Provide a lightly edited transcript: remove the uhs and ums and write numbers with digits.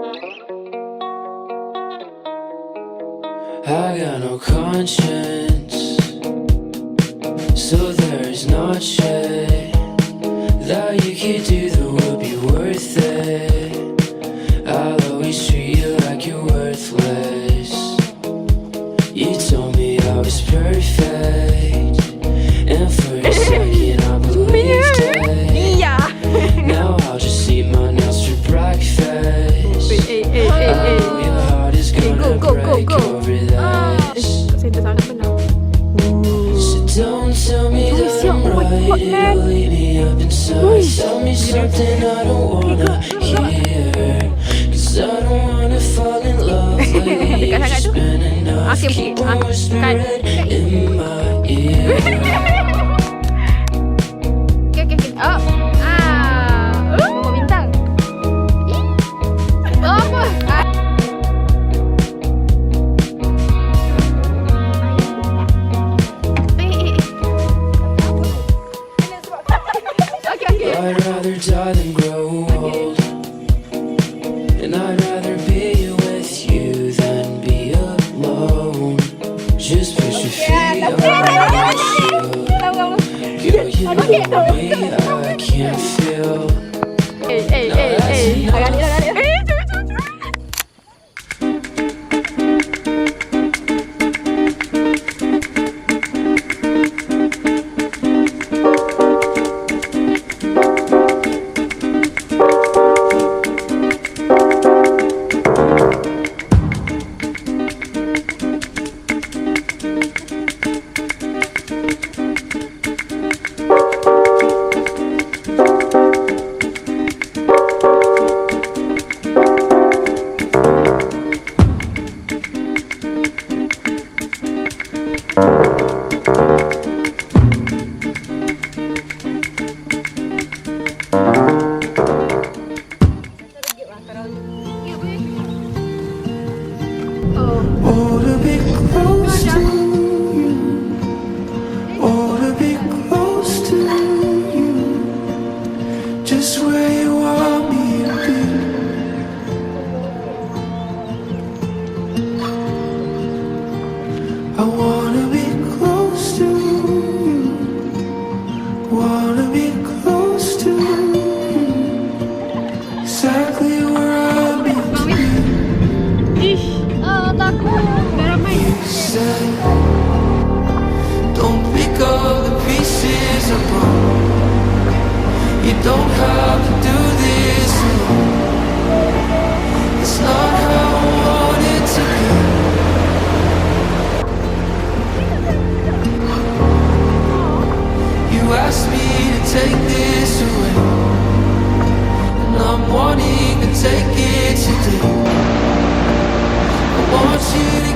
I got no conscience, so there's not shit that you could do that would be worth it. I'll always treat you like you're worthless. You told me I was perfect, and for a second I believed it. Now I'll just eat my nails for breakfast. I know your heart is gonna break over this. So don't tell me that I'm right, it'll leave me up inside. Tell me something I don't wanna hear, 'cause I don't wanna fall in love lately. It's been enough, keep on whispering in my ear. Bintang. Apa? I'd rather die than grow old, and I'd rather be with you than be alone. Just put your feet on my shield. Girl, you know me, I can't feel. Oh, to be close to you. Oh, to be close to you. Just where you want me to be. I wanna be close to you. Wanna be close to you. Exactly where I'm meant to be. You said, don't pick all the pieces apart. You don't have to do this alone. It's not how I want it to be. You asked me to take this away, and I'm wanting to take it today. I want you to